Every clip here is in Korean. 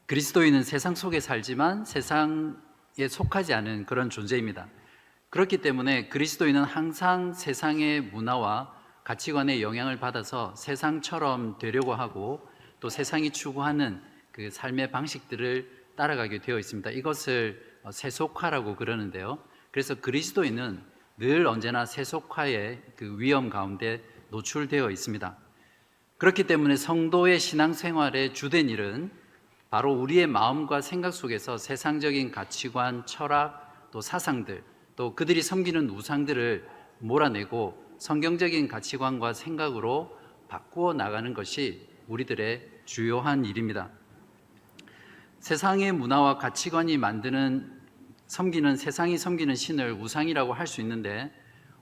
그리스도인은 세상 속에 살지만 세상에 속하지 않은 그런 존재입니다. 그렇기 때문에 그리스도인은 항상 세상의 문화와 가치관에 영향을 받아서 세상처럼 되려고 하고 또 세상이 추구하는 그 삶의 방식들을 따라가게 되어 있습니다. 이것을 세속화라고 그러는데요. 그래서 그리스도인은 늘 언제나 세속화의 그 위험 가운데 노출되어 있습니다. 그렇기 때문에 성도의 신앙생활의 주된 일은 바로 우리의 마음과 생각 속에서 세상적인 가치관, 철학, 또 사상들, 또 그들이 섬기는 우상들을 몰아내고 성경적인 가치관과 생각으로 바꾸어 나가는 것이 우리들의 주요한 일입니다. 세상의 문화와 가치관이 세상이 섬기는 신을 우상이라고 할 수 있는데,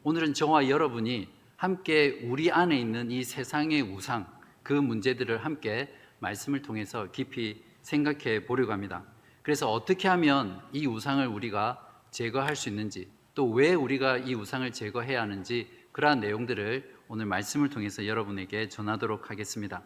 오늘은 저와 여러분이 함께 우리 안에 있는 이 세상의 우상, 그 문제들을 함께 말씀을 통해서 깊이 생각해 보려고 합니다. 그래서 어떻게 하면 이 우상을 우리가 제거할 수 있는지, 또 왜 우리가 이 우상을 제거해야 하는지, 그러한 내용들을 오늘 말씀을 통해서 여러분에게 전하도록 하겠습니다.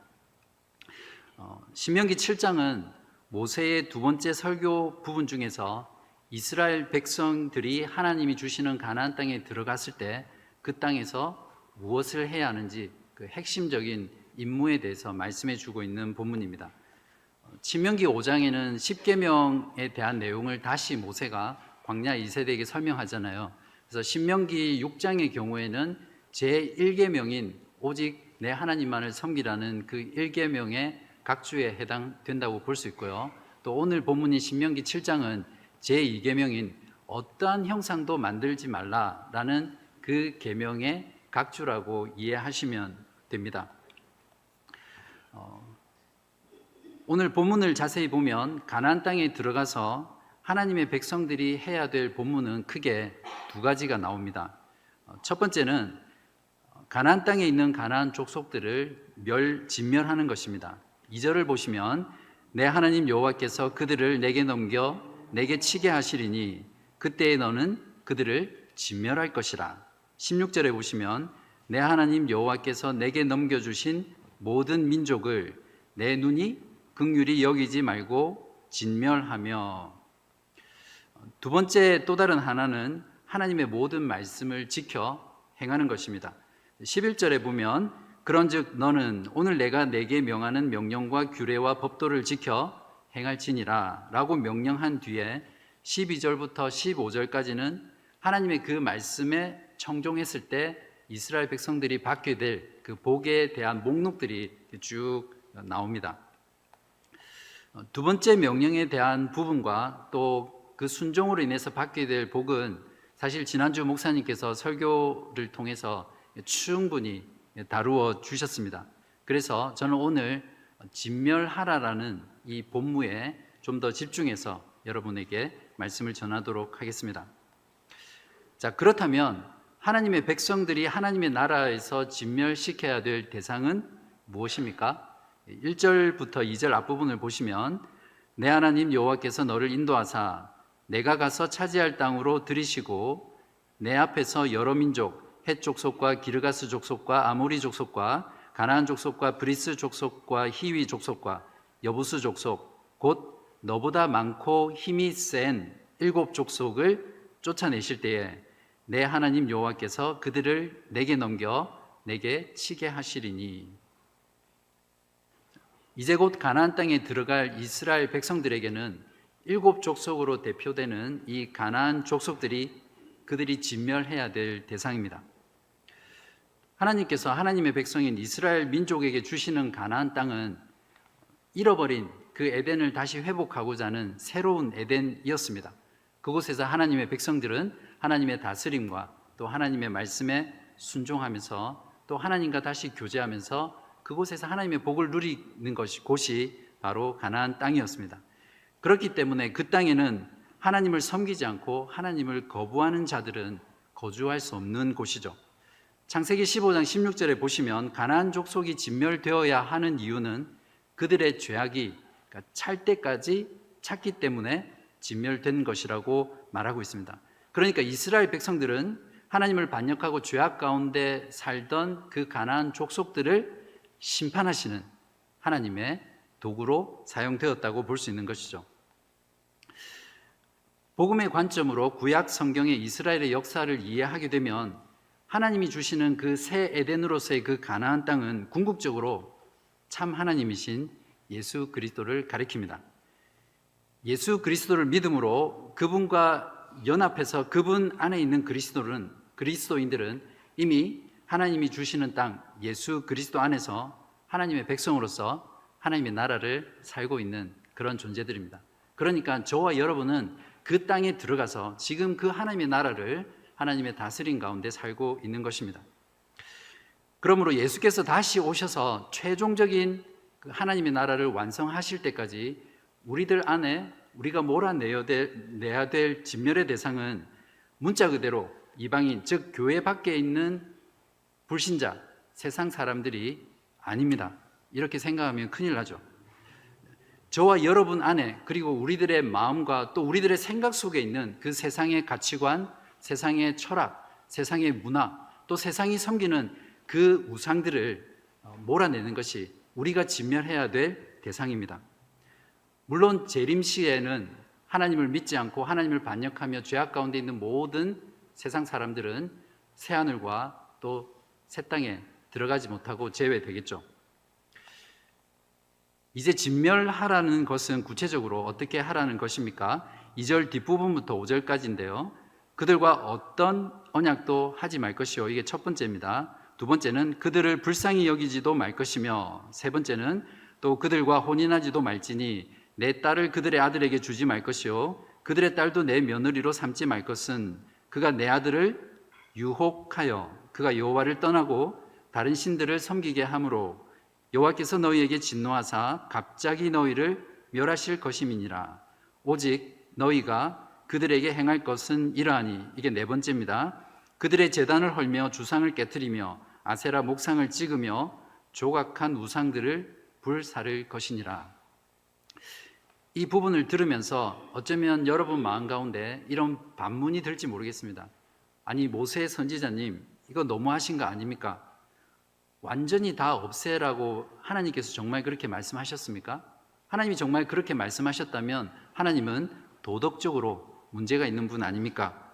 신명기 7장은 모세의 두 번째 설교 부분 중에서 이스라엘 백성들이 하나님이 주시는 가나안 땅에 들어갔을 때 그 땅에서 무엇을 해야 하는지 그 핵심적인 임무에 대해서 말씀해 주고 있는 본문입니다. 신명기 5장에는 10계명에 대한 내용을 다시 모세가 광야 2세대에게 설명하잖아요. 그래서 신명기 6장의 경우에는 제1계명인 오직 내 하나님만을 섬기라는 그 1계명의 각주에 해당된다고 볼 수 있고요. 또 오늘 본문인 신명기 7장은 제2계명인 어떠한 형상도 만들지 말라라는 그 계명의 각주라고 이해하시면 됩니다. 오늘 본문을 자세히 보면 가나안 땅에 들어가서 하나님의 백성들이 해야 될 본문은 크게 두 가지가 나옵니다. 첫 번째는 가나안 땅에 있는 가나안 족속들을 진멸하는 것입니다. 2절을 보시면 내 하나님 여호와께서 그들을 내게 넘겨 내게 치게 하시리니 그때에 너는 그들을 진멸할 것이라. 16절에 보시면 내 하나님 여호와께서 내게 넘겨주신 모든 민족을 내 눈이 긍휼히 여기지 말고 진멸하며. 두 번째 또 다른 하나는 하나님의 모든 말씀을 지켜 행하는 것입니다. 11절에 보면 그런즉 너는 오늘 내가 내게 명하는 명령과 규례와 법도를 지켜 행할지니라 라고 명령한 뒤에 12절부터 15절까지는 하나님의 그 말씀에 청종했을 때 이스라엘 백성들이 받게 될 그 복에 대한 목록들이 쭉 나옵니다. 두 번째 명령에 대한 부분과 또 그 순종으로 인해서 받게 될 복은 사실 지난주 목사님께서 설교를 통해서 충분히 다루어 주셨습니다. 그래서 저는 오늘 진멸하라라는 이 본무에 좀 더 집중해서 여러분에게 말씀을 전하도록 하겠습니다. 자, 그렇다면 하나님의 백성들이 하나님의 나라에서 진멸시켜야 될 대상은 무엇입니까? 1절부터 2절 앞부분을 보시면 내 하나님 여호와께서 너를 인도하사 내가 가서 차지할 땅으로 들이시고 내 앞에서 여러 민족 헷 족속과 기르가스 족속과 아모리 족속과 가나안 족속과 브리스 족속과 히위 족속과 여부스 족속 곧 너보다 많고 힘이 센 7 족속을 쫓아내실 때에 내 하나님 여호와께서 그들을 내게 넘겨 내게 치게 하시리니. 이제 곧 가나안 땅에 들어갈 이스라엘 백성들에게는 7 족속으로 대표되는 이 가나안 족속들이 그들이 진멸해야 될 대상입니다. 하나님께서 하나님의 백성인 이스라엘 민족에게 주시는 가나안 땅은 잃어버린 그 에덴을 다시 회복하고자 하는 새로운 에덴이었습니다. 그곳에서 하나님의 백성들은 하나님의 다스림과 또 하나님의 말씀에 순종하면서 또 하나님과 다시 교제하면서 그곳에서 하나님의 복을 누리는 곳이 바로 가나안 땅이었습니다. 그렇기 때문에 그 땅에는 하나님을 섬기지 않고 하나님을 거부하는 자들은 거주할 수 없는 곳이죠. 창세기 15장 16절에 보시면 가나안 족속이 진멸되어야 하는 이유는 그들의 죄악이 찰 때까지 찼기 때문에 진멸된 것이라고 말하고 있습니다. 그러니까 이스라엘 백성들은 하나님을 반역하고 죄악 가운데 살던 그 가나안 족속들을 심판하시는 하나님의 도구로 사용되었다고 볼 수 있는 것이죠. 복음의 관점으로 구약 성경의 이스라엘의 역사를 이해하게 되면 하나님이 주시는 그 새 에덴으로서의 그 가나안 땅은 궁극적으로 참 하나님이신 예수 그리스도를 가리킵니다. 예수 그리스도를 믿음으로 그분과 연합해서 그분 안에 있는 그리스도인들은 이미 하나님이 주시는 땅 예수 그리스도 안에서 하나님의 백성으로서 하나님의 나라를 살고 있는 그런 존재들입니다. 그러니까 저와 여러분은 그 땅에 들어가서 지금 그 하나님의 나라를 하나님의 다스림 가운데 살고 있는 것입니다. 그러므로 예수께서 다시 오셔서 최종적인 그 하나님의 나라를 완성하실 때까지 우리들 안에 우리가 몰아내야 될 진멸의 대상은 문자 그대로 이방인, 즉 교회 밖에 있는 불신자, 세상 사람들이 아닙니다. 이렇게 생각하면 큰일 나죠. 저와 여러분 안에 그리고 우리들의 마음과 또 우리들의 생각 속에 있는 그 세상의 가치관, 세상의 철학, 세상의 문화, 또 세상이 섬기는 그 우상들을 몰아내는 것이 우리가 진멸해야 될 대상입니다. 물론 재림 시에는 하나님을 믿지 않고 하나님을 반역하며 죄악 가운데 있는 모든 세상 사람들은 새하늘과 또 새 땅에 들어가지 못하고 제외되겠죠. 이제 진멸하라는 것은 구체적으로 어떻게 하라는 것입니까? 2절 뒷부분부터 5절까지인데요. 그들과 어떤 언약도 하지 말 것이요. 이게 첫 번째입니다. 두 번째는 그들을 불쌍히 여기지도 말 것이며, 세 번째는 또 그들과 혼인하지도 말지니 내 딸을 그들의 아들에게 주지 말 것이요. 그들의 딸도 내 며느리로 삼지 말 것은 그가 내 아들을 유혹하여 그가 여호와를 떠나고 다른 신들을 섬기게 함으로 여호와께서 너희에게 진노하사 갑자기 너희를 멸하실 것임이니라. 오직 너희가 그들에게 행할 것은 이러하니, 이게 네 번째입니다. 그들의 제단을 헐며 주상을 깨트리며 아세라 목상을 찍으며 조각한 우상들을 불사를 것이니라. 이 부분을 들으면서 어쩌면 여러분 마음 가운데 이런 반문이 들지 모르겠습니다. 아니, 모세 선지자님, 이거 너무하신 거 아닙니까? 완전히 다 없애라고 하나님께서 정말 그렇게 말씀하셨습니까? 하나님이 정말 그렇게 말씀하셨다면 하나님은 도덕적으로 문제가 있는 분 아닙니까?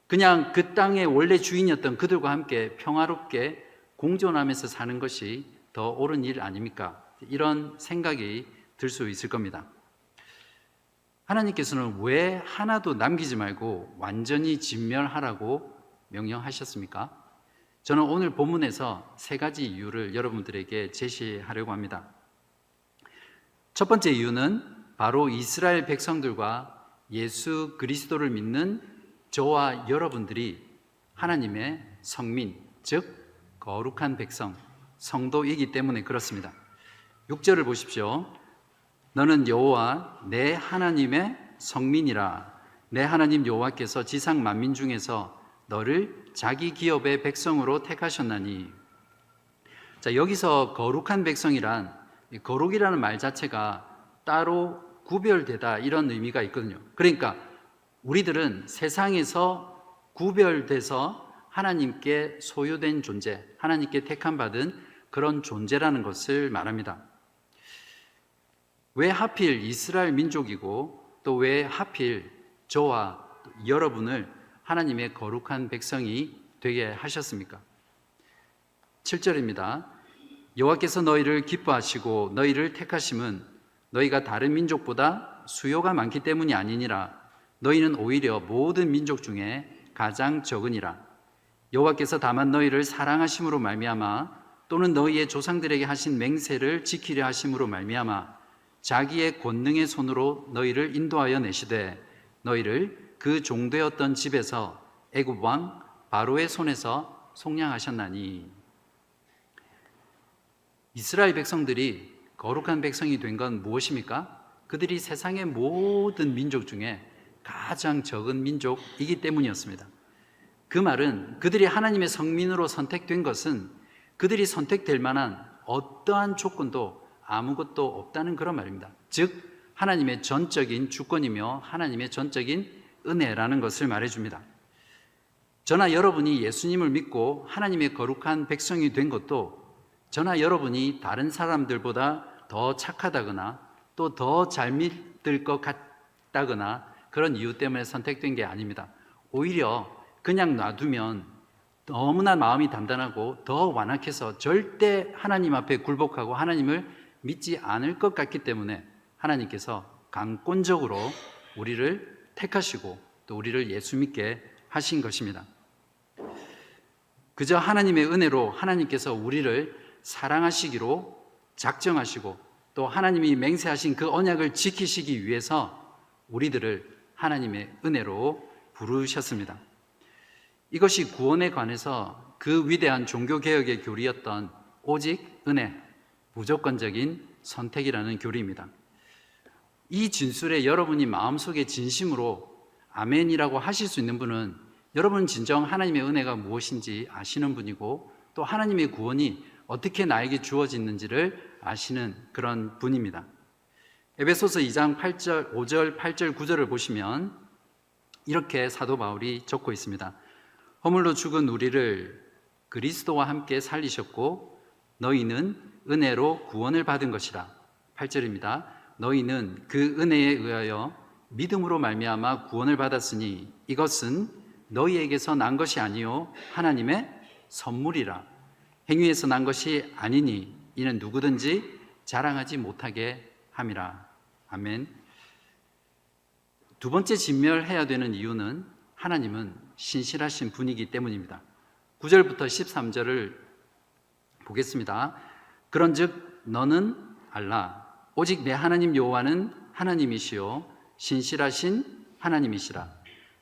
그냥 그 땅의 원래 주인이었던 그들과 함께 평화롭게 공존하면서 사는 것이 더 옳은 일 아닙니까? 이런 생각이 들 수 있을 겁니다. 하나님께서는 왜 하나도 남기지 말고 완전히 진멸하라고 명령하셨습니까? 저는 오늘 본문에서 세 가지 이유를 여러분들에게 제시하려고 합니다. 첫 번째 이유는 바로 이스라엘 백성들과 예수 그리스도를 믿는 저와 여러분들이 하나님의 성민, 즉 거룩한 백성, 성도이기 때문에 그렇습니다. 6절을 보십시오. 너는 여호와 내 하나님의 성민이라. 내 하나님 여호와께서 지상 만민 중에서 너를 자기 기업의 백성으로 택하셨나니. 자, 여기서 거룩한 백성이란, 거룩이라는 말 자체가 따로 구별되다 이런 의미가 있거든요. 그러니까 우리들은 세상에서 구별돼서 하나님께 소유된 존재, 하나님께 택함받은 그런 존재라는 것을 말합니다. 왜 하필 이스라엘 민족이고 또 왜 하필 저와 여러분을 하나님의 거룩한 백성이 되게 하셨습니까? 7절입니다. 여호와께서 너희를 기뻐하시고 너희를 택하심은 너희가 다른 민족보다 수요가 많기 때문이 아니니라. 너희는 오히려 모든 민족 중에 가장 적으니라. 여호와께서 다만 너희를 사랑하심으로 말미암아 또는 너희의 조상들에게 하신 맹세를 지키려 하심으로 말미암아 자기의 권능의 손으로 너희를 인도하여 내시되 너희를 그 종되었던 집에서 애굽 왕 바로의 손에서 속량하셨나니. 이스라엘 백성들이 거룩한 백성이 된 건 무엇입니까? 그들이 세상의 모든 민족 중에 가장 적은 민족이기 때문이었습니다. 그 말은 그들이 하나님의 성민으로 선택된 것은 그들이 선택될 만한 어떠한 조건도 아무것도 없다는 그런 말입니다. 즉 하나님의 전적인 주권이며 하나님의 전적인 은혜라는 것을 말해줍니다. 저나 여러분이 예수님을 믿고 하나님의 거룩한 백성이 된 것도 저나 여러분이 다른 사람들보다 더 착하다거나 또 더 잘 믿을 것 같다거나 그런 이유 때문에 선택된 게 아닙니다. 오히려 그냥 놔두면 너무나 마음이 단단하고 더 완악해서 절대 하나님 앞에 굴복하고 하나님을 믿지 않을 것 같기 때문에 하나님께서 강권적으로 우리를 택하시고 또 우리를 예수 믿게 하신 것입니다. 그저 하나님의 은혜로 하나님께서 우리를 사랑하시기로 작정하시고 또 하나님이 맹세하신 그 언약을 지키시기 위해서 우리들을 하나님의 은혜로 부르셨습니다. 이것이 구원에 관해서 그 위대한 종교개혁의 교리였던 오직 은혜, 무조건적인 선택이라는 교리입니다. 이 진술에 여러분이 마음속에 진심으로 아멘이라고 하실 수 있는 분은 여러분 진정 하나님의 은혜가 무엇인지 아시는 분이고 또 하나님의 구원이 어떻게 나에게 주어지는지를 아시는 그런 분입니다. 에베소서 2장 8절, 5절, 8절, 9절을 보시면 이렇게 사도 바울이 적고 있습니다. 허물로 죽은 우리를 그리스도와 함께 살리셨고 너희는 은혜로 구원을 받은 것이라. 8절입니다. 너희는 그 은혜에 의하여 믿음으로 말미암아 구원을 받았으니 이것은 너희에게서 난 것이 아니요 하나님의 선물이라. 행위에서 난 것이 아니니 이는 누구든지 자랑하지 못하게 함이라. 아멘. 두 번째 진멸해야 되는 이유는 하나님은 신실하신 분이기 때문입니다. 9절부터 13절을 보겠습니다. 그런즉 너는 알라 오직 내 하나님 여호와는 하나님이시요 신실하신 하나님이시라.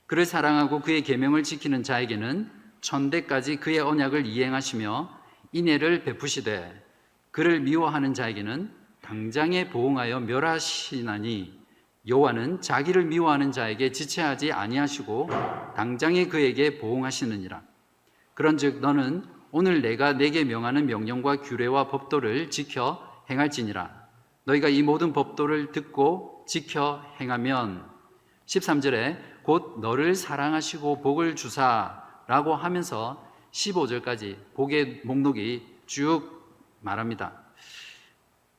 그를 사랑하고 그의 계명을 지키는 자에게는 천대까지 그의 언약을 이행하시며 인애를 베푸시되 그를 미워하는 자에게는 당장에 보응하여 멸하시나니 여호와는 자기를 미워하는 자에게 지체하지 아니하시고 당장에 그에게 보응하시느니라. 그런즉 너는 오늘 내가 내게 명하는 명령과 규례와 법도를 지켜 행할지니라. 너희가 이 모든 법도를 듣고 지켜 행하면 13절에 곧 너를 사랑하시고 복을 주사라고 하면서 15절까지 복의 목록이 쭉 말합니다.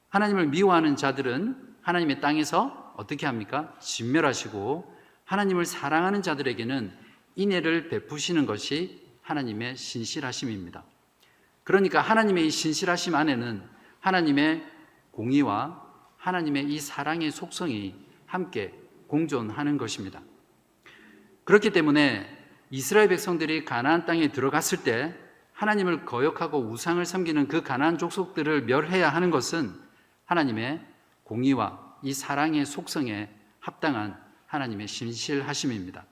하나님을 미워하는 자들은 하나님의 땅에서 어떻게 합니까? 진멸하시고 하나님을 사랑하는 자들에게는 인애를 베푸시는 것이 하나님의 신실하심입니다. 그러니까 하나님의 이 신실하심 안에는 하나님의 공의와 하나님의 이 사랑의 속성이 함께 공존하는 것입니다. 그렇기 때문에 이스라엘 백성들이 가나안 땅에 들어갔을 때 하나님을 거역하고 우상을 섬기는 그 가나안 족속들을 멸해야 하는 것은 하나님의 공의와 이 사랑의 속성에 합당한 하나님의 신실하심입니다.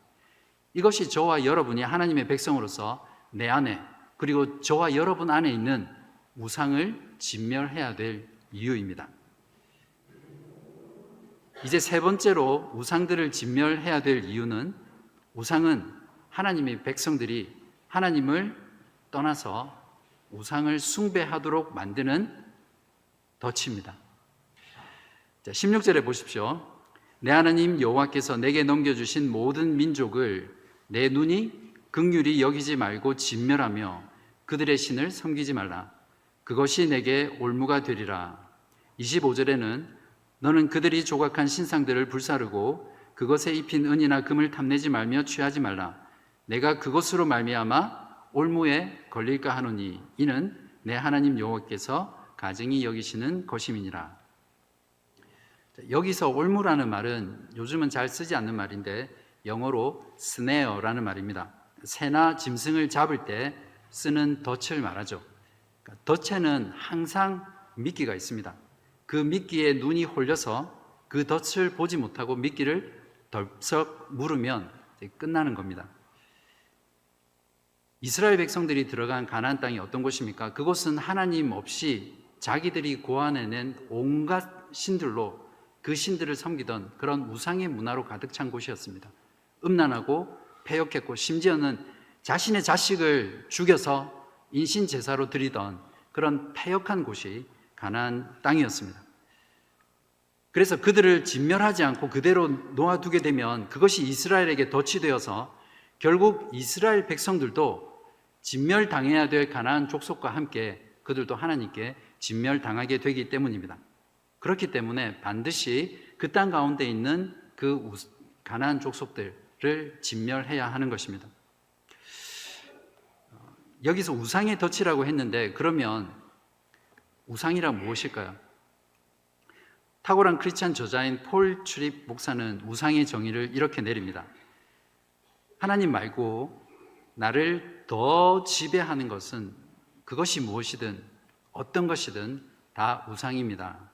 이것이 저와 여러분이 하나님의 백성으로서 내 안에 그리고 저와 여러분 안에 있는 우상을 진멸해야 될 이유입니다. 이제 세 번째로 우상들을 진멸해야 될 이유는 우상은 하나님의 백성들이 하나님을 떠나서 우상을 숭배하도록 만드는 덫입니다. 16절에 보십시오. 내 하나님 여호와께서 내게 넘겨주신 모든 민족을 내 눈이 긍휼히 여기지 말고 진멸하며 그들의 신을 섬기지 말라. 그것이 내게 올무가 되리라. 25절에는 너는 그들이 조각한 신상들을 불사르고 그것에 입힌 은이나 금을 탐내지 말며 취하지 말라. 내가 그것으로 말미암아 올무에 걸릴까 하노니 이는 내 하나님 여호와께서 가증히 여기시는 것임이니라. 여기서 올무라는 말은 요즘은 잘 쓰지 않는 말인데 영어로 스네어라는 말입니다. 새나 짐승을 잡을 때 쓰는 덫을 말하죠. 덫에는 항상 미끼가 있습니다. 그 미끼에 눈이 홀려서 그 덫을 보지 못하고 미끼를 덜썩 물으면 끝나는 겁니다. 이스라엘 백성들이 들어간 가나안 땅이 어떤 곳입니까? 그곳은 하나님 없이 자기들이 고안해낸 온갖 신들로 그 신들을 섬기던 그런 우상의 문화로 가득 찬 곳이었습니다. 음란하고 패역했고 심지어는 자신의 자식을 죽여서 인신 제사로 드리던 그런 패역한 곳이 가나안 땅이었습니다. 그래서 그들을 진멸하지 않고 그대로 놓아두게 되면 그것이 이스라엘에게 덫이 되어서 결국 이스라엘 백성들도 진멸당해야 될 가나안 족속과 함께 그들도 하나님께 진멸당하게 되기 때문입니다. 그렇기 때문에 반드시 그 땅 가운데 있는 그 가나안 족속들을 진멸해야 하는 것입니다. 여기서 우상의 덫이라고 했는데 그러면 우상이란 무엇일까요? 탁월한 크리스찬 저자인 폴 추립 목사는 우상의 정의를 이렇게 내립니다. 하나님 말고 나를 더 지배하는 것은 그것이 무엇이든 어떤 것이든 다 우상입니다.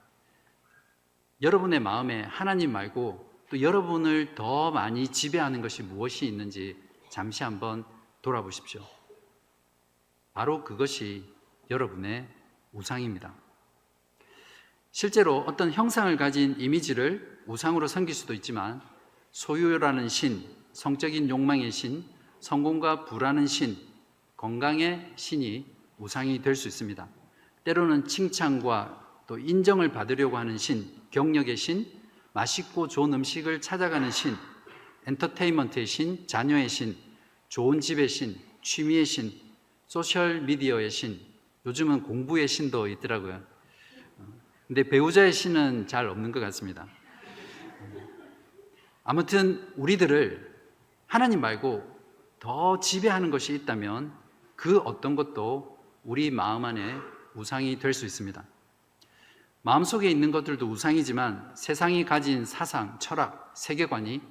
여러분의 마음에 하나님 말고 또 여러분을 더 많이 지배하는 것이 무엇이 있는지 잠시 한번 돌아보십시오. 바로 그것이 여러분의 우상입니다. 실제로 어떤 형상을 가진 이미지를 우상으로 섬길 수도 있지만 소유라는 신, 성적인 욕망의 신, 성공과 부라는 신, 건강의 신이 우상이 될 수 있습니다. 때로는 칭찬과 또 인정을 받으려고 하는 신, 경력의 신, 맛있고 좋은 음식을 찾아가는 신, 엔터테인먼트의 신, 자녀의 신, 좋은 집의 신, 취미의 신, 소셜미디어의 신, 요즘은 공부의 신도 있더라고요. 근데 배우자의 신은 잘 없는 것 같습니다. 아무튼 우리들을 하나님 말고 더 지배하는 것이 있다면 그 어떤 것도 우리 마음 안에 우상이 될 수 있습니다. 마음속에 있는 것들도 우상이지만 세상이 가진 사상, 철학, 세계관이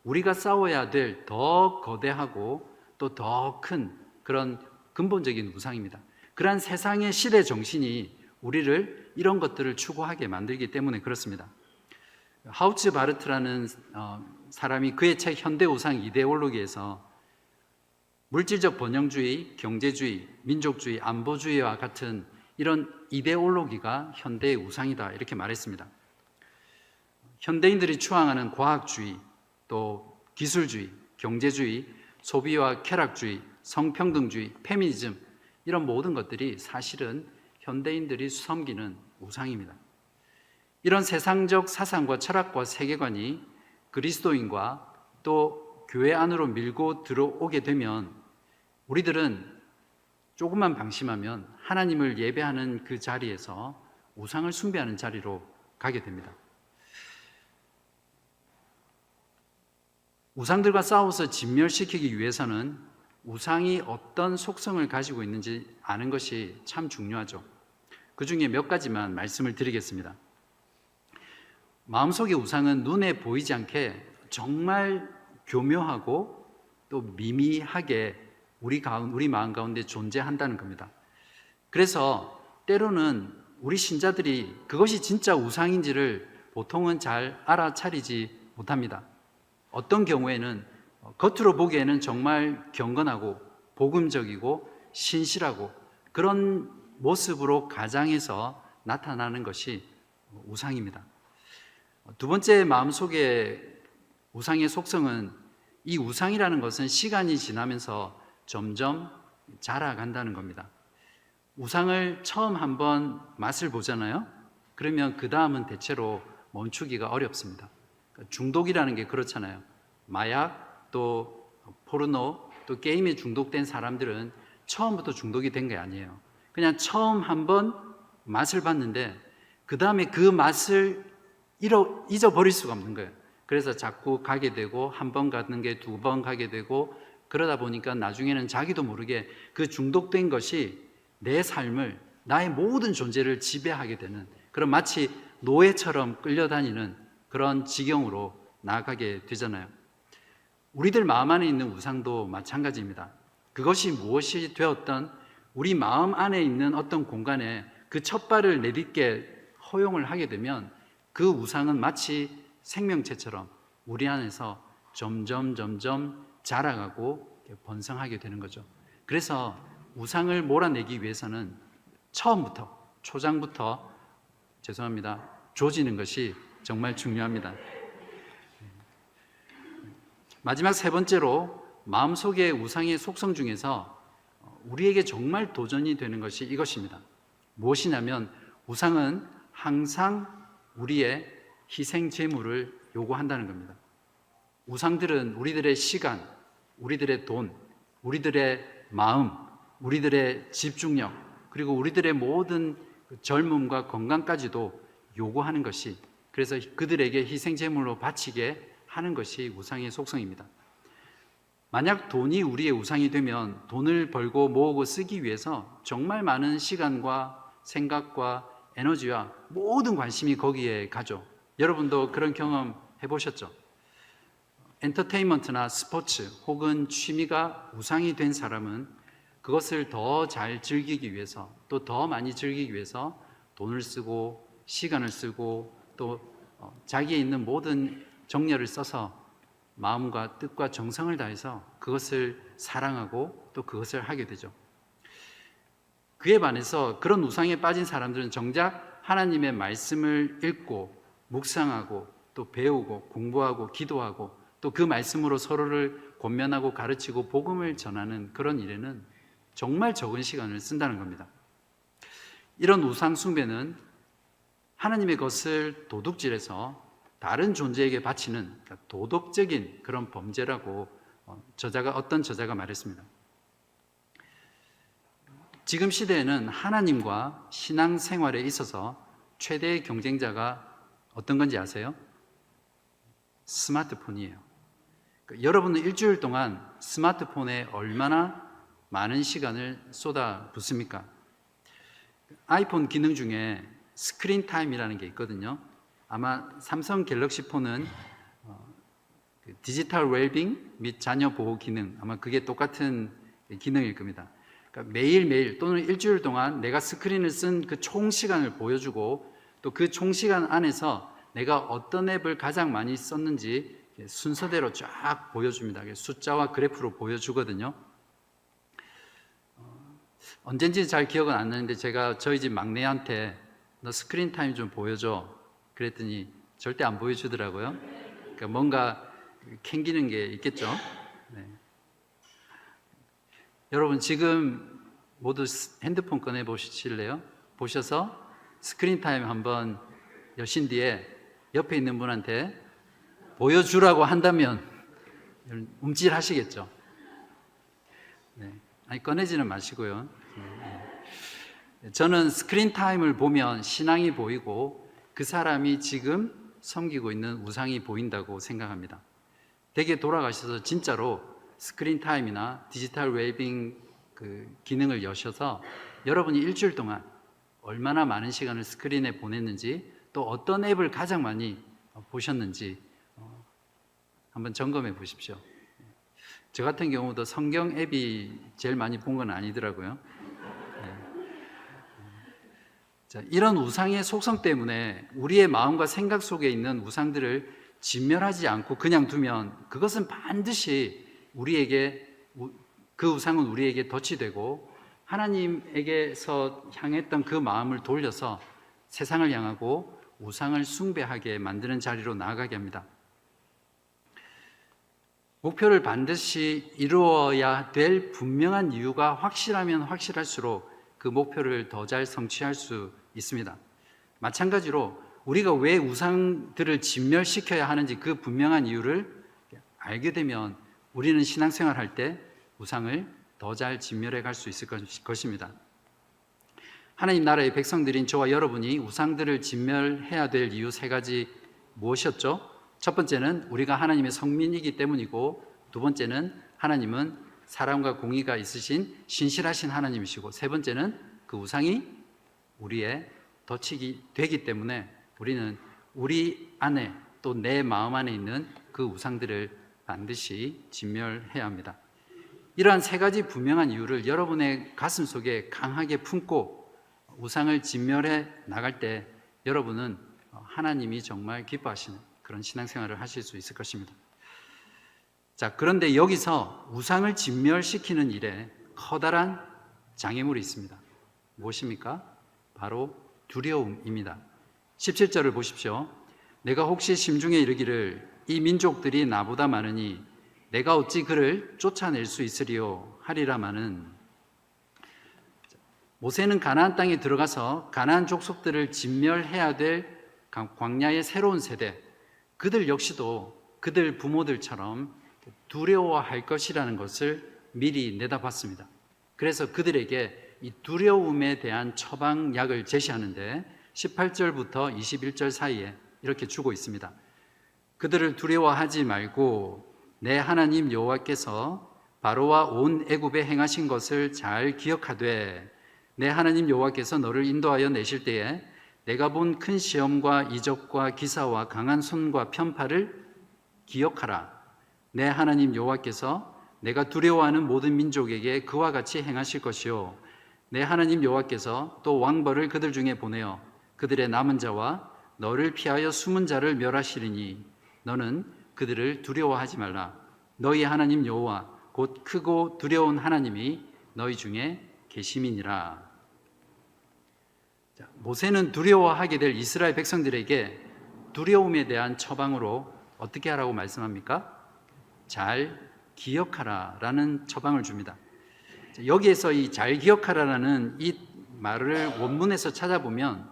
우리가 싸워야 될 더 거대하고 또 더 큰 그런 근본적인 우상입니다. 그러한 세상의 시대 정신이 우리를 이런 것들을 추구하게 만들기 때문에 그렇습니다. 하우츠 바르트라는 사람이 그의 책 현대 우상 이데올로기에서 물질적 번영주의, 경제주의, 민족주의, 안보주의와 같은 이런 이데올로기가 현대의 우상이다 이렇게 말했습니다. 현대인들이 추앙하는 과학주의, 또 기술주의, 경제주의, 소비와 쾌락주의, 성평등주의, 페미니즘 이런 모든 것들이 사실은 현대인들이 섬기는 우상입니다. 이런 세상적 사상과 철학과 세계관이 그리스도인과 또 교회 안으로 밀고 들어오게 되면 우리들은 조금만 방심하면 하나님을 예배하는 그 자리에서 우상을 숭배하는 자리로 가게 됩니다. 우상들과 싸워서 진멸시키기 위해서는 우상이 어떤 속성을 가지고 있는지 아는 것이 참 중요하죠. 그 중에 몇 가지만 말씀을 드리겠습니다. 마음속의 우상은 눈에 보이지 않게 정말 교묘하고 또 미미하게 우리 마음 가운데 존재한다는 겁니다. 그래서 때로는 우리 신자들이 그것이 진짜 우상인지를 보통은 잘 알아차리지 못합니다. 어떤 경우에는 겉으로 보기에는 정말 경건하고 복음적이고 신실하고 그런 모습으로 가장해서 나타나는 것이 우상입니다. 두 번째 마음속의 우상의 속성은 이 우상이라는 것은 시간이 지나면서 점점 자라간다는 겁니다. 우상을 처음 한번 맛을 보잖아요. 그러면 그 다음은 대체로 멈추기가 어렵습니다. 중독이라는 게 그렇잖아요. 마약, 또 포르노, 또 게임에 중독된 사람들은 처음부터 중독이 된 게 아니에요. 그냥 처음 한번 맛을 봤는데 그 다음에 그 맛을 잊어버릴 수가 없는 거예요. 그래서 자꾸 가게 되고 한 번 가는 게 두 번 가게 되고 그러다 보니까 나중에는 자기도 모르게 그 중독된 것이 내 삶을 나의 모든 존재를 지배하게 되는 그런 마치 노예처럼 끌려다니는 그런 지경으로 나아가게 되잖아요. 우리들 마음 안에 있는 우상도 마찬가지입니다. 그것이 무엇이 되었던 우리 마음 안에 있는 어떤 공간에 그 첫 발을 내딛게 허용을 하게 되면 그 우상은 마치 생명체처럼 우리 안에서 점점 자라가고 번성하게 되는 거죠. 그래서 우상을 몰아내기 위해서는 처음부터 초장부터 조지는 것이 정말 중요합니다. 마지막 세 번째로 마음속의 우상의 속성 중에서 우리에게 정말 도전이 되는 것이 이것입니다. 무엇이냐면 우상은 항상 우리의 희생 제물을 요구한다는 겁니다. 우상들은 우리들의 시간, 우리들의 돈, 우리들의 마음, 우리들의 집중력, 그리고 우리들의 모든 젊음과 건강까지도 요구하는 것이, 그래서 그들에게 희생 제물로 바치게 하는 것이 우상의 속성입니다. 만약 돈이 우리의 우상이 되면 돈을 벌고 모으고 쓰기 위해서 정말 많은 시간과 생각과 에너지와 모든 관심이 거기에 가죠. 여러분도 그런 경험 해보셨죠? 엔터테인먼트나 스포츠 혹은 취미가 우상이 된 사람은 그것을 더 잘 즐기기 위해서, 또 더 많이 즐기기 위해서 돈을 쓰고 시간을 쓰고 또 자기에 있는 모든 정열을 써서 마음과 뜻과 정성을 다해서 그것을 사랑하고 또 그것을 하게 되죠. 그에 반해서 그런 우상에 빠진 사람들은 정작 하나님의 말씀을 읽고 묵상하고 또 배우고 공부하고 기도하고 또 그 말씀으로 서로를 권면하고 가르치고 복음을 전하는 그런 일에는 정말 적은 시간을 쓴다는 겁니다. 이런 우상 숭배는 하나님의 것을 도둑질해서 다른 존재에게 바치는 도덕적인 그런 범죄라고 어떤 저자가 말했습니다. 지금 시대에는 하나님과 신앙생활에 있어서 최대의 경쟁자가 어떤 건지 아세요? 스마트폰이에요. 여러분은 일주일 동안 스마트폰에 얼마나 많은 시간을 쏟아붓습니까? 아이폰 기능 중에 스크린 타임이라는 게 있거든요. 아마 삼성 갤럭시 폰은 디지털 웰빙 및 자녀 보호 기능, 아마 그게 똑같은 기능일 겁니다. 그러니까 매일매일 또는 일주일 동안 내가 스크린을 쓴 그 총 시간을 보여주고 또 그 총 시간 안에서 내가 어떤 앱을 가장 많이 썼는지 순서대로 쫙 보여줍니다. 숫자와 그래프로 보여주거든요. 언젠지 잘 기억은 안 나는데 제가 저희 집 막내한테 너 스크린 타임 좀 보여줘 그랬더니 절대 안 보여주더라고요. 그러니까 뭔가 캥기는 게 있겠죠. 네. 여러분 지금 모두 핸드폰 꺼내 보실래요? 보셔서 스크린 타임 한번 여신 뒤에 옆에 있는 분한테 보여주라고 한다면 움찔하시겠죠. 네. 아니 꺼내지는 마시고요. 저는 스크린 타임을 보면 신앙이 보이고 그 사람이 지금 섬기고 있는 우상이 보인다고 생각합니다. 댁에 돌아가셔서 진짜로 스크린 타임이나 디지털 웰빙 그 기능을 여셔서 여러분이 일주일 동안 얼마나 많은 시간을 스크린에 보냈는지 또 어떤 앱을 가장 많이 보셨는지 한번 점검해 보십시오. 저 같은 경우도 성경 앱이 제일 많이 본 건 아니더라고요. 자, 이런 우상의 속성 때문에 우리의 마음과 생각 속에 있는 우상들을 진멸하지 않고 그냥 두면 그것은 반드시 그 우상은 우리에게 덫이 되고 하나님에게서 향했던 그 마음을 돌려서 세상을 향하고 우상을 숭배하게 만드는 자리로 나아가게 합니다. 목표를 반드시 이루어야 될 분명한 이유가 확실하면 확실할수록 그 목표를 더 잘 성취할 수 있습니다. 마찬가지로 우리가 왜 우상들을 진멸시켜야 하는지 그 분명한 이유를 알게 되면 우리는 신앙생활 할 때 우상을 더 잘 진멸해 갈 수 있을 것입니다. 하나님 나라의 백성들인 저와 여러분이 우상들을 진멸해야 될 이유 3가지 무엇이었죠? 첫 번째는 우리가 하나님의 성민이기 때문이고, 두 번째는 하나님은 사랑과 공의가 있으신 신실하신 하나님이시고, 세 번째는 그 우상이 우리의 덫이 되기 때문에 우리는 우리 안에 또 내 마음 안에 있는 그 우상들을 반드시 진멸해야 합니다. 이러한 3가지 분명한 이유를 여러분의 가슴 속에 강하게 품고 우상을 진멸해 나갈 때 여러분은 하나님이 정말 기뻐하시는 그런 신앙생활을 하실 수 있을 것입니다. 자, 그런데 여기서 우상을 진멸시키는 일에 커다란 장애물이 있습니다. 무엇입니까? 바로 두려움입니다. 17절을 보십시오. 내가 혹시 심중에 이르기를 이 민족들이 나보다 많으니 내가 어찌 그를 쫓아낼 수 있으리요 하리라마는, 모세는 가나안 땅에 들어가서 가나안 족속들을 진멸해야 될 광야의 새로운 세대, 그들 역시도 그들 부모들처럼 두려워할 것이라는 것을 미리 내다봤습니다. 그래서 그들에게 이 두려움에 대한 처방약을 제시하는데 18절부터 21절 사이에 이렇게 주고 있습니다. 그들을 두려워하지 말고 내 하나님 여호와께서 바로와 온 애굽에 행하신 것을 잘 기억하되 내 하나님 여호와께서 너를 인도하여 내실 때에 내가 본 큰 시험과 이적과 기사와 강한 손과 편팔을 기억하라. 내 하나님 여호와께서 내가 두려워하는 모든 민족에게 그와 같이 행하실 것이요 내 하나님 여호와께서 또 왕벌을 그들 중에 보내어 그들의 남은 자와 너를 피하여 숨은 자를 멸하시리니 너는 그들을 두려워하지 말라. 너희 하나님 여호와 곧 크고 두려운 하나님이 너희 중에 계심이니라. 모세는 두려워하게 될 이스라엘 백성들에게 두려움에 대한 처방으로 어떻게 하라고 말씀합니까? 잘 기억하라 라는 처방을 줍니다. 여기에서 이 잘 기억하라라는 이 말을 원문에서 찾아보면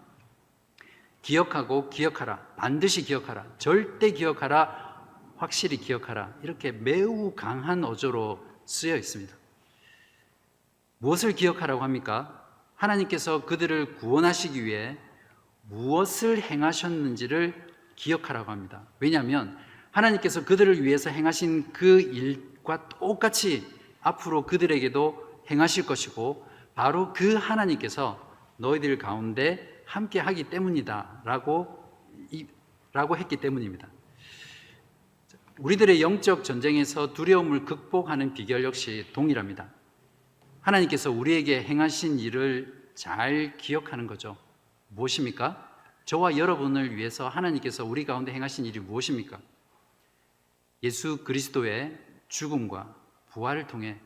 기억하고 기억하라, 반드시 기억하라, 절대 기억하라, 확실히 기억하라 이렇게 매우 강한 어조로 쓰여 있습니다. 무엇을 기억하라고 합니까? 하나님께서 그들을 구원하시기 위해 무엇을 행하셨는지를 기억하라고 합니다. 왜냐하면 하나님께서 그들을 위해서 행하신 그 일과 똑같이 앞으로 그들에게도 행하실 것이고 바로 그 하나님께서 너희들 가운데 함께 하기 때문이다 라고 했기 때문입니다. 우리들의 영적 전쟁에서 두려움을 극복하는 비결 역시 동일합니다. 하나님께서 우리에게 행하신 일을 잘 기억하는 거죠. 무엇입니까? 저와 여러분을 위해서 하나님께서 우리 가운데 행하신 일이 무엇입니까? 예수 그리스도의 죽음과 부활을 통해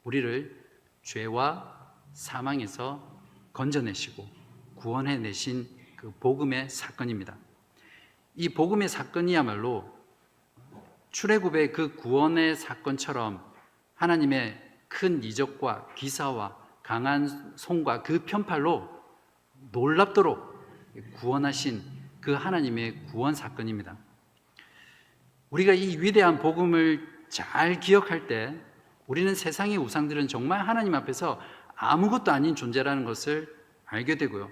우리를 죄와 사망에서 건져내시고 구원해내신 그 복음의 사건입니다. 이 복음의 사건이야말로 출애굽의 그 구원의 사건처럼 하나님의 큰 이적과 기사와 강한 손과 그 편팔로 놀랍도록 구원하신 그 하나님의 구원 사건입니다. 우리가 이 위대한 복음을 잘 기억할 때 우리는 세상의 우상들은 정말 하나님 앞에서 아무것도 아닌 존재라는 것을 알게 되고요,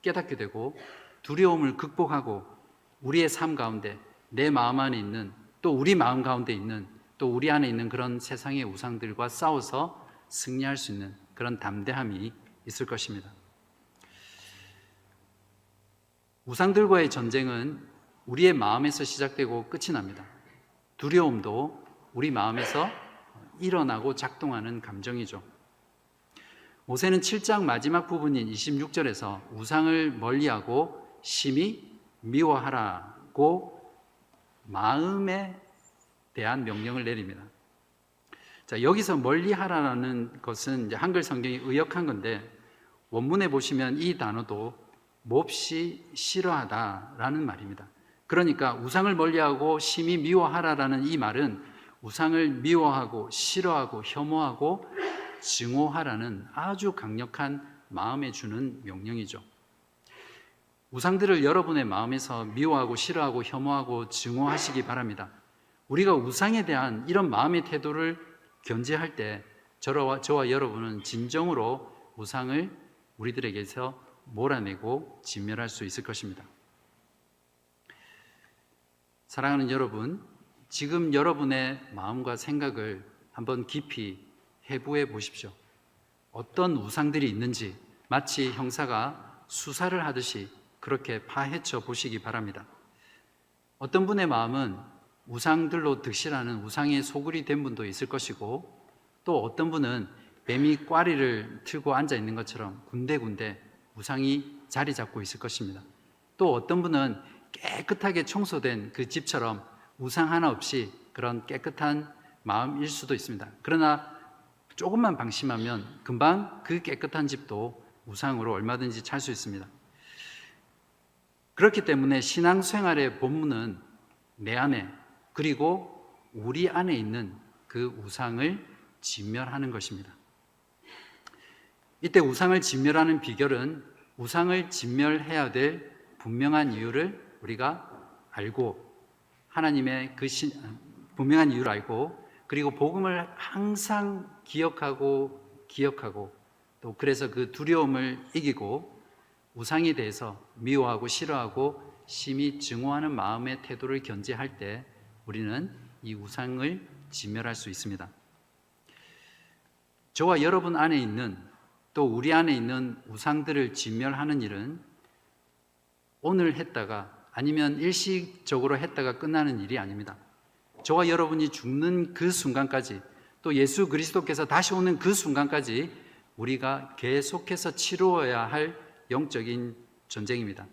깨닫게 되고 두려움을 극복하고 우리의 삶 가운데 내 마음 안에 있는 또 우리 마음 가운데 있는 또 우리 안에 있는 그런 세상의 우상들과 싸워서 승리할 수 있는 그런 담대함이 있을 것입니다. 우상들과의 전쟁은 우리의 마음에서 시작되고 끝이 납니다. 두려움도 우리 마음에서 일어나고 작동하는 감정이죠. 모세는 7장 마지막 부분인 26절에서 우상을 멀리하고 심히 미워하라고 마음에 대한 명령을 내립니다. 자, 여기서 멀리하라는 것은 이제 한글 성경이 의역한 건데 원문에 보시면 이 단어도 몹시 싫어하다라는 말입니다. 그러니까 우상을 멀리하고 심히 미워하라라는 이 말은 우상을 미워하고 싫어하고 혐오하고 증오하라는 아주 강력한 마음에 주는 명령이죠. 우상들을 여러분의 마음에서 미워하고 싫어하고 혐오하고 증오하시기 바랍니다. 우리가 우상에 대한 이런 마음의 태도를 견제할 때 저와 여러분은 진정으로 우상을 우리들에게서 몰아내고 진멸할 수 있을 것입니다. 사랑하는 여러분, 지금 여러분의 마음과 생각을 한번 깊이 해부해 보십시오. 어떤 우상들이 있는지 마치 형사가 수사를 하듯이 그렇게 파헤쳐 보시기 바랍니다. 어떤 분의 마음은 우상들로 득실하는 우상의 소굴이 된 분도 있을 것이고 또 어떤 분은 뱀이 꽈리를 틀고 앉아 있는 것처럼 군데군데 우상이 자리 잡고 있을 것입니다. 또 어떤 분은 깨끗하게 청소된 그 집처럼 우상 하나 없이 그런 깨끗한 마음일 수도 있습니다. 그러나 조금만 방심하면 금방 그 깨끗한 집도 우상으로 얼마든지 찰 수 있습니다. 그렇기 때문에 신앙생활의 본문은 내 안에 그리고 우리 안에 있는 그 우상을 진멸하는 것입니다. 이때 우상을 진멸하는 비결은 우상을 진멸해야 될 분명한 이유를 우리가 알고 하나님의 그 분명한 이유를 알고 그리고 복음을 항상 기억하고 또 그래서 그 두려움을 이기고 우상에 대해서 미워하고 싫어하고 심히 증오하는 마음의 태도를 견지할 때 우리는 이 우상을 진멸할 수 있습니다. 저와 여러분 안에 있는, 또 우리 안에 있는 우상들을 진멸하는 일은 오늘 했다가 아니면 일시적으로 했다가 끝나는 일이 아닙니다. 저와 여러분이 죽는 그 순간까지, 또 예수 그리스도께서 다시 오는 그 순간까지 우리가 계속해서 치루어야 할 영적인 전쟁입니다.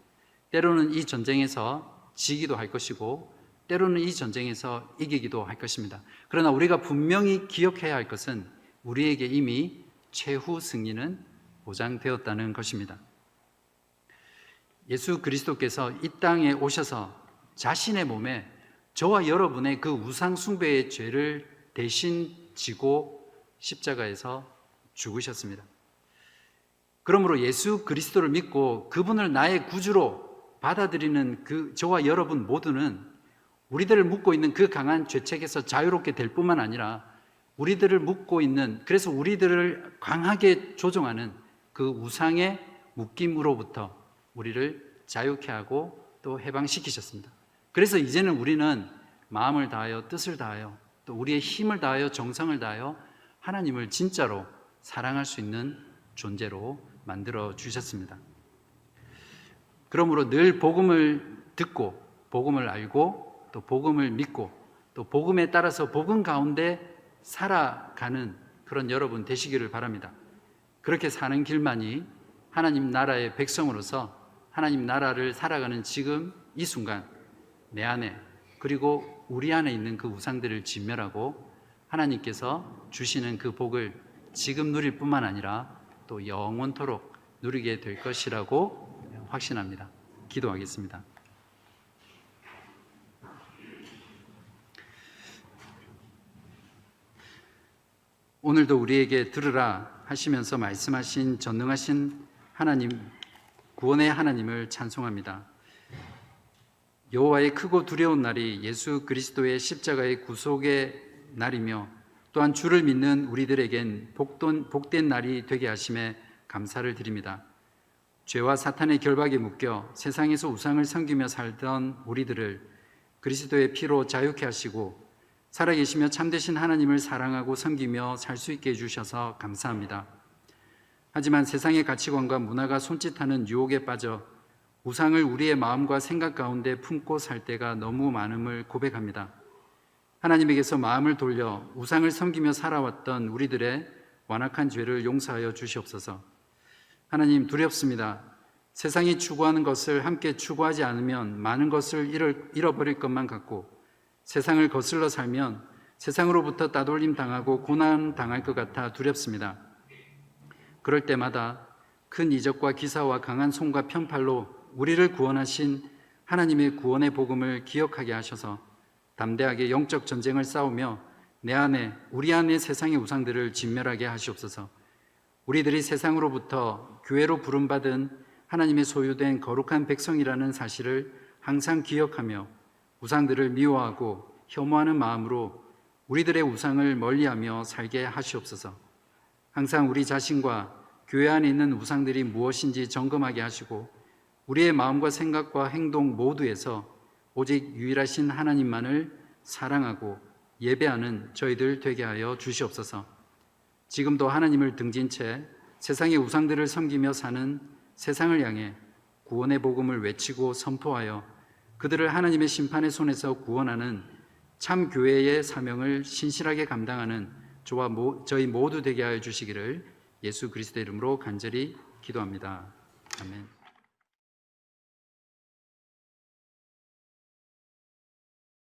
때로는 이 전쟁에서 지기도 할 것이고 때로는 이 전쟁에서 이기기도 할 것입니다. 그러나 우리가 분명히 기억해야 할 것은 우리에게 이미 최후 승리는 보장되었다는 것입니다. 예수 그리스도께서 이 땅에 오셔서 자신의 몸에 저와 여러분의 그 우상 숭배의 죄를 대신 지고 십자가에서 죽으셨습니다. 그러므로 예수 그리스도를 믿고 그분을 나의 구주로 받아들이는 그 저와 여러분 모두는 우리들을 묶고 있는 그 강한 죄책에서 자유롭게 될 뿐만 아니라 우리들을 묶고 있는, 그래서 우리들을 강하게 조종하는 그 우상의 묶임으로부터 우리를 자유케 하고 또 해방시키셨습니다. 그래서 이제는 우리는 마음을 다하여 뜻을 다하여 또 우리의 힘을 다하여 정성을 다하여 하나님을 진짜로 사랑할 수 있는 존재로 만들어 주셨습니다. 그러므로 늘 복음을 듣고 복음을 알고 또 복음을 믿고 또 복음에 따라서 복음 가운데 살아가는 그런 여러분 되시기를 바랍니다. 그렇게 사는 길만이 하나님 나라의 백성으로서 하나님 나라를 살아가는 지금 이 순간 내 안에 그리고 우리 안에 있는 그 우상들을 진멸하고 하나님께서 주시는 그 복을 지금 누릴 뿐만 아니라 또 영원토록 누리게 될 것이라고 확신합니다. 기도하겠습니다. 오늘도 우리에게 들으라 하시면서 말씀하신 전능하신 하나님, 구원의 하나님을 찬송합니다. 여호와의 크고 두려운 날이 예수 그리스도의 십자가의 구속의 날이며 또한 주를 믿는 우리들에겐 복된 날이 되게 하심에 감사를 드립니다. 죄와 사탄의 결박에 묶여 세상에서 우상을 섬기며 살던 우리들을 그리스도의 피로 자유케 하시고 살아계시며 참되신 하나님을 사랑하고 섬기며 살 수 있게 해주셔서 감사합니다. 하지만 세상의 가치관과 문화가 손짓하는 유혹에 빠져 우상을 우리의 마음과 생각 가운데 품고 살 때가 너무 많음을 고백합니다. 하나님에게서 마음을 돌려 우상을 섬기며 살아왔던 우리들의 완악한 죄를 용서하여 주시옵소서. 하나님, 두렵습니다. 세상이 추구하는 것을 함께 추구하지 않으면 많은 것을 잃어버릴 것만 같고 세상을 거슬러 살면 세상으로부터 따돌림 당하고 고난 당할 것 같아 두렵습니다. 그럴 때마다 큰 이적과 기사와 강한 손과 편팔로 우리를 구원하신 하나님의 구원의 복음을 기억하게 하셔서 담대하게 영적 전쟁을 싸우며 내 안에, 우리 안에 세상의 우상들을 진멸하게 하시옵소서. 우리들이 세상으로부터 교회로 부름받은 하나님의 소유된 거룩한 백성이라는 사실을 항상 기억하며 우상들을 미워하고 혐오하는 마음으로 우리들의 우상을 멀리하며 살게 하시옵소서. 항상 우리 자신과 교회 안에 있는 우상들이 무엇인지 점검하게 하시고 우리의 마음과 생각과 행동 모두에서 오직 유일하신 하나님만을 사랑하고 예배하는 저희들 되게 하여 주시옵소서. 지금도 하나님을 등진 채 세상의 우상들을 섬기며 사는 세상을 향해 구원의 복음을 외치고 선포하여 그들을 하나님의 심판의 손에서 구원하는 참 교회의 사명을 신실하게 감당하는 저와 저희 모두 되게 하여 주시기를 예수 그리스도의 이름으로 간절히 기도합니다. 아멘.